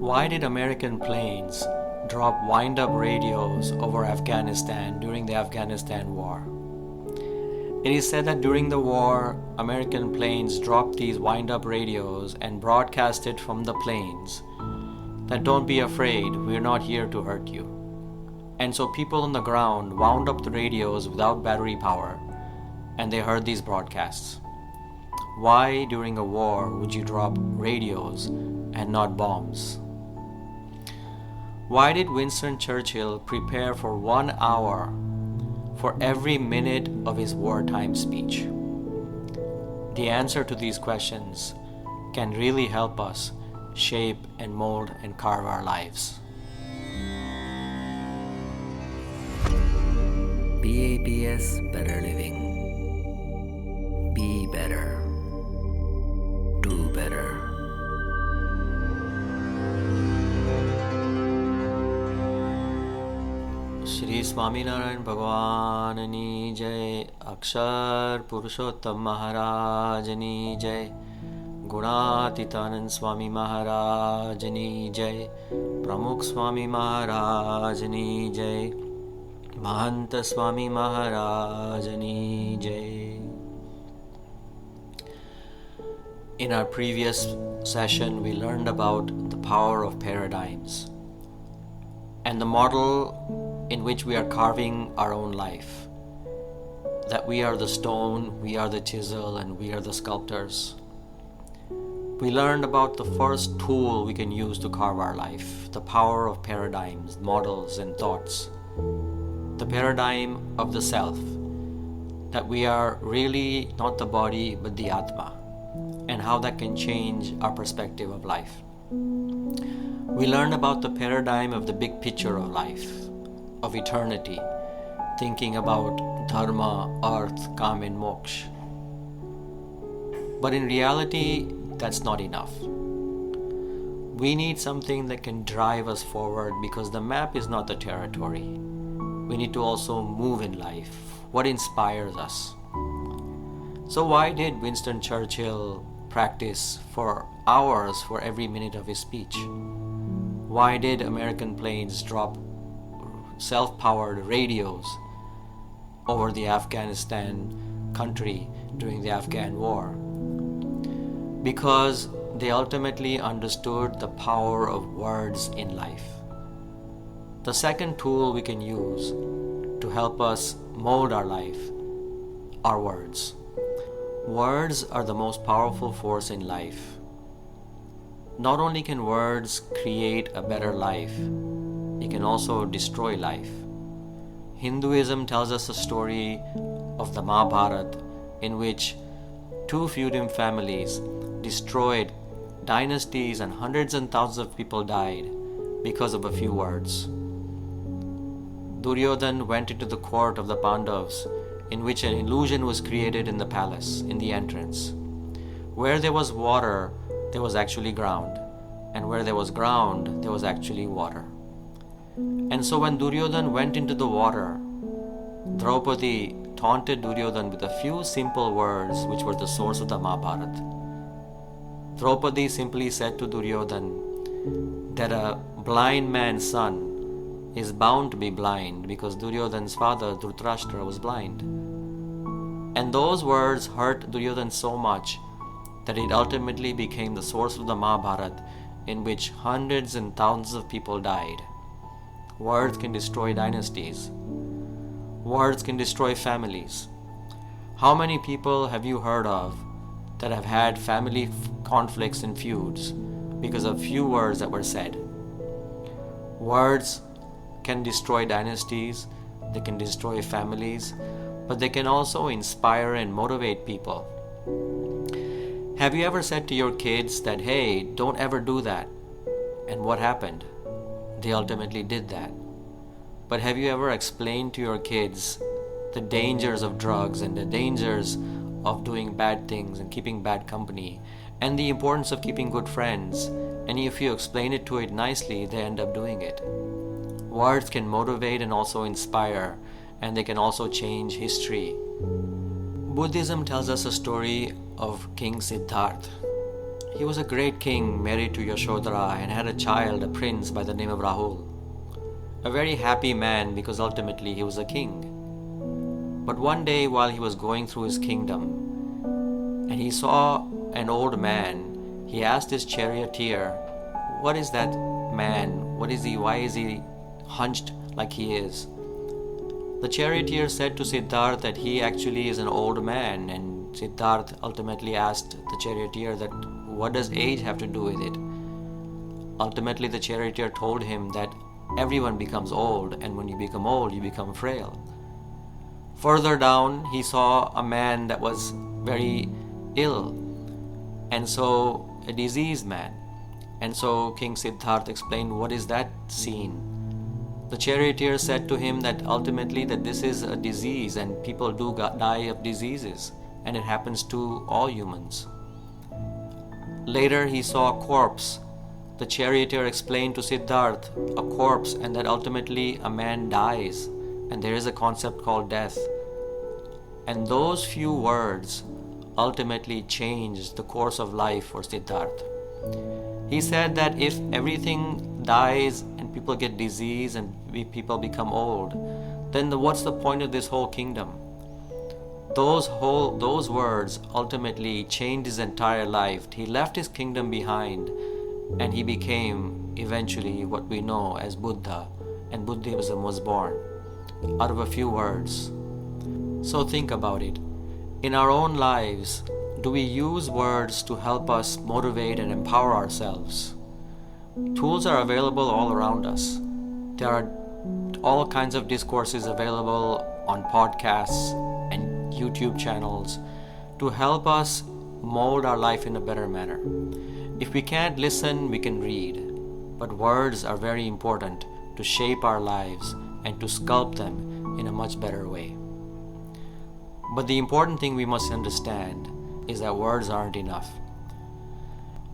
Why did American planes drop wind-up radios over Afghanistan during the Afghanistan war? It is said that during the war, American planes dropped these wind-up radios and broadcasted from the planes that don't be afraid, we're not here to hurt you. And so people on the ground wound up the radios without battery power, and they heard these broadcasts. Why during a war would you drop radios and not bombs? Why did Winston Churchill prepare for 1 hour for every minute of his wartime speech? The answer to these questions can really help us shape and mold and carve our lives. BAPS Better Living. Be better. Do better. Shri Swaminarayan भगवाननी जय, अक्षर पुरुषोत्तम महाराजनी जय, गुणातीतानंद स्वामी महाराजनी जय, प्रमुख स्वामी महाराजनी जय, महंत स्वामी महाराजनी जय. In our previous session, we learned about the power of paradigms and the model in which we are carving our own life. That we are the stone, we are the chisel, and we are the sculptors. We learned about the first tool we can use to carve our life, the power of paradigms, models, and thoughts. The paradigm of the self, that we are really not the body but the Atma, and how that can change our perspective of life. We learned about the paradigm of the big picture of life, of eternity, thinking about dharma, earth, kam, and moksha. But in reality, that's not enough. We need something that can drive us forward, because the map is not the territory. We need to also move in life. What inspires us? So why did Winston Churchill practice for hours for every minute of his speech? Why did American planes drop self-powered radios over the Afghanistan country during the Afghan war? Because they ultimately understood the power of words in life. The second tool we can use to help us mold our life are words. Words are the most powerful force in life. Not only can words create a better life, it can also destroy life. Hinduism tells us a story of the Mahabharata in which two feuding families destroyed dynasties and hundreds and thousands of people died because of a few words. Duryodhan went into the court of the Pandavas, in which an illusion was created in the palace, in the entrance. Where there was water, there was actually ground, and where there was ground, there was actually water. And so when Duryodhan went into the water, Draupadi taunted Duryodhan with a few simple words which were the source of the Mahabharata. Draupadi simply said to Duryodhan that a blind man's son is bound to be blind because Duryodhan's father, Dhritarashtra, was blind. And those words hurt Duryodhan so much that it ultimately became the source of the Mahabharata, in which hundreds and thousands of people died. Words can destroy dynasties. Words can destroy families. How many people have you heard of that have had family conflicts and feuds because of few words that were said? Words can destroy dynasties, they can destroy families, but they can also inspire and motivate people. Have you ever said to your kids that, hey, don't ever do that? And what happened? They ultimately did that. But have you ever explained to your kids the dangers of drugs and the dangers of doing bad things and keeping bad company and the importance of keeping good friends? And if you explain it to it nicely, they end up doing it. Words can motivate and also inspire, and they can also change history. Buddhism tells us a story of King Siddhartha. He was a great king married to Yashodhara and had a child, a prince by the name of Rahul. A very happy man because ultimately he was a king. But one day while he was going through his kingdom and he saw an old man, he asked his charioteer, "What is that man? What is he? Why is he hunched like he is?" The charioteer said to Siddhartha that he actually is an old man, and Siddhartha ultimately asked the charioteer that what does age have to do with it? Ultimately the charioteer told him that everyone becomes old, and when you become old you become frail. Further down he saw a man that was very ill, and so a diseased man. And so King Siddhartha explained, what is that scene? The charioteer said to him that ultimately that this is a disease and people do die of diseases, and it happens to all humans. Later he saw a corpse. The charioteer explained to Siddhartha a corpse, and that ultimately a man dies and there is a concept called death. And those few words ultimately changed the course of life for Siddhartha. He said that if everything dies and people get disease and people become old, then what's the point of this whole kingdom? Those words ultimately changed his entire life. He left his kingdom behind and he became eventually what we know as Buddha, and Buddhism was born out of a few words. So think about it. In our own lives, do we use words to help us motivate and empower ourselves? Tools are available all around us. There are all kinds of discourses available on podcasts and YouTube channels to help us mold our life in a better manner. If we can't listen, we can read. But words are very important to shape our lives and to sculpt them in a much better way. But the important thing we must understand is that words aren't enough.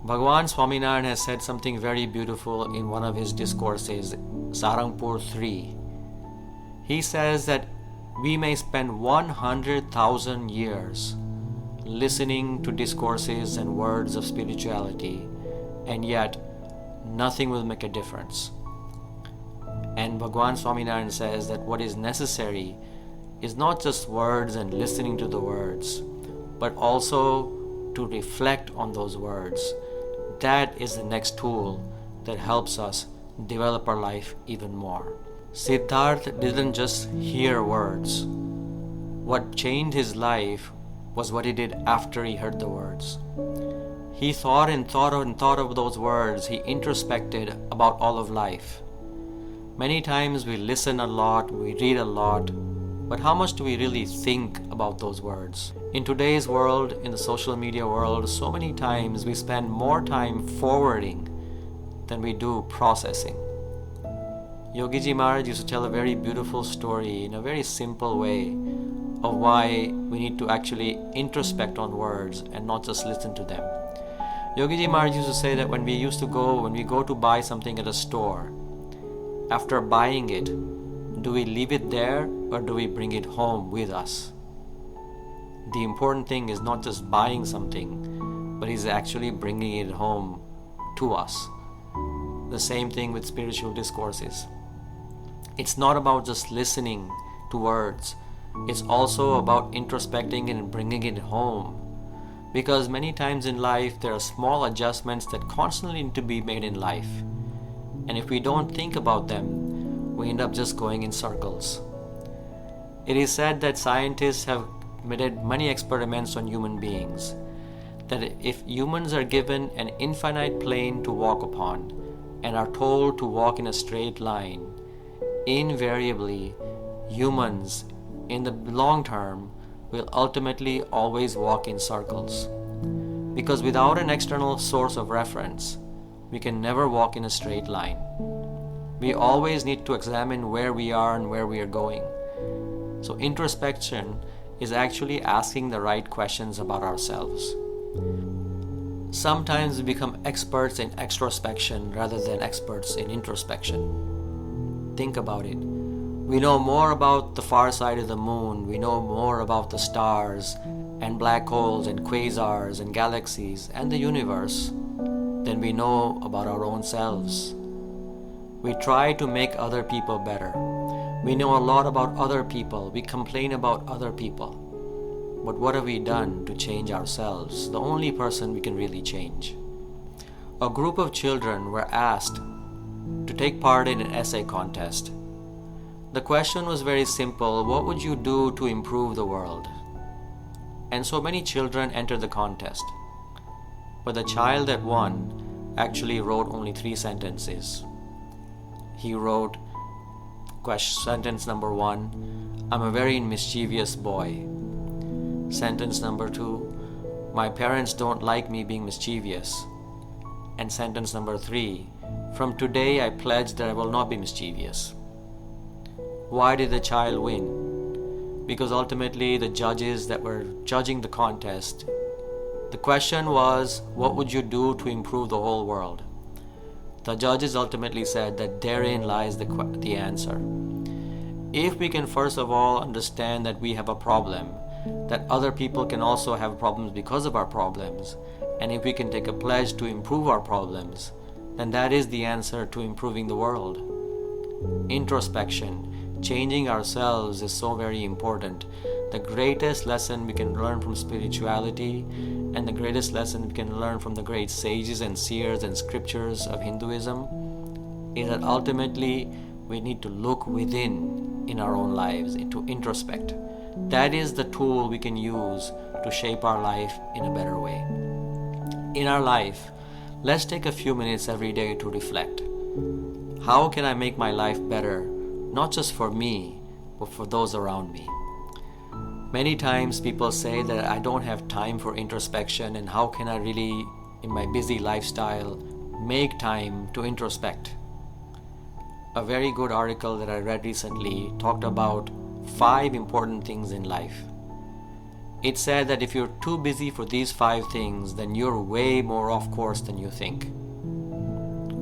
Bhagavan Swaminarayan has said something very beautiful in one of his discourses, Sarangpur 3. He says that we may spend 100,000 years listening to discourses and words of spirituality, and yet nothing will make a difference. And Bhagavan Swaminarayan says that what is necessary is not just words and listening to the words, but also to reflect on those words. That is the next tool that helps us develop our life even more. Siddhartha didn't just hear words. What changed his life was what he did after he heard the words. He thought of those words. He introspected about all of life. Many times we listen a lot, we read a lot, but how much do we really think about those words? In today's world, in the social media world, so many times we spend more time forwarding than we do processing. Yogiji Maharaj used to tell a very beautiful story in a very simple way of why we need to actually introspect on words and not just listen to them. Yogiji Maharaj used to say that when we go to buy something at a store, after buying it, do we leave it there or do we bring it home with us? The important thing is not just buying something, but is actually bringing it home to us. The same thing with spiritual discourses. It's not about just listening to words. It's also about introspecting it and bringing it home. Because many times in life, there are small adjustments that constantly need to be made in life. And if we don't think about them, we end up just going in circles. It is said that scientists have made many experiments on human beings, that if humans are given an infinite plane to walk upon and are told to walk in a straight line, invariably humans in the long term will ultimately always walk in circles. Because without an external source of reference, we can never walk in a straight line. We always need to examine where we are and where we are going. So introspection is actually asking the right questions about ourselves. Sometimes we become experts in extrospection rather than experts in introspection. Think about it. We know more about the far side of the moon, we know more about the stars and black holes and quasars and galaxies and the universe than we know about our own selves. We try to make other people better. We know a lot about other people. We complain about other people. But what have we done to change ourselves, the only person we can really change? A group of children were asked to take part in an essay contest. The question was very simple: what would you do to improve the world? And so many children entered the contest. But the child that won actually wrote only 3 sentences. He wrote sentence number 1, I'm a very mischievous boy. Sentence number 2, my parents don't like me being mischievous. And sentence number 3, from today I pledge that I will not be mischievous. Why did the child win? Because ultimately the judges that were judging the contest, the question was, what would you do to improve the whole world? The judges ultimately said that therein lies the answer. If we can first of all understand that we have a problem, that other people can also have problems because of our problems, and if we can take a pledge to improve our problems, then that is the answer to improving the world. Introspection, changing ourselves is so very important. The greatest lesson we can learn from spirituality and the greatest lesson we can learn from the great sages and seers and scriptures of Hinduism is that ultimately we need to look within in our own lives, to introspect. That is the tool we can use to shape our life in a better way. In our life, let's take a few minutes every day to reflect. How can I make my life better, not just for me, but for those around me? Many times people say that I don't have time for introspection, and how can I really, in my busy lifestyle, make time to introspect? A very good article that I read recently talked about 5 important things in life. It said that if you're too busy for these 5 things, then you're way more off course than you think.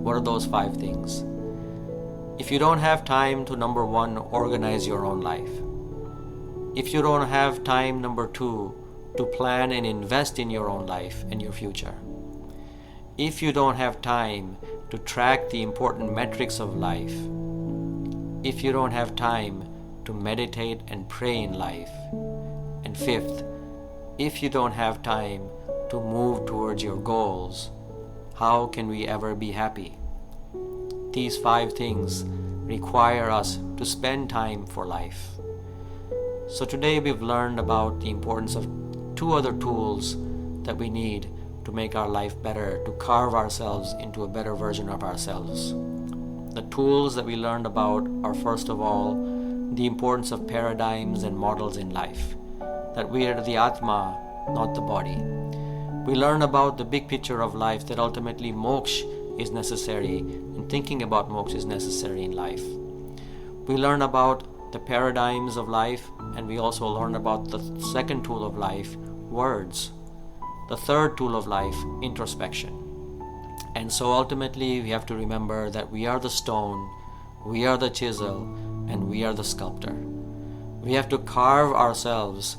What are those 5 things? If you don't have time to, number 1, organize your own life. If you don't have time, number 2, to plan and invest in your own life and your future. If you don't have time to track the important metrics of life. If you don't have time to meditate and pray in life. And 5th, if you don't have time to move towards your goals, how can we ever be happy? These 5 things require us to spend time for life. So today we've learned about the importance of 2 other tools that we need to make our life better, to carve ourselves into a better version of ourselves. The tools that we learned about are, first of all, the importance of paradigms and models in life, that we are the Atma, not the body. We learn about the big picture of life, that ultimately moksha is necessary, and thinking about moksha is necessary in life. We learn about the paradigms of life, and we also learn about the 2nd tool of life, words. The 3rd tool of life, introspection. And so ultimately we have to remember that we are the stone, we are the chisel, and we are the sculptor. We have to carve ourselves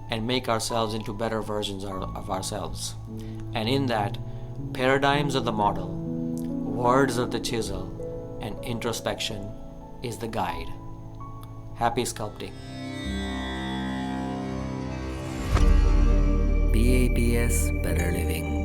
and make ourselves into better versions of ourselves. And in that, paradigms are the model, words are the chisel, and introspection is the guide. Happy sculpting. BABS Better Living.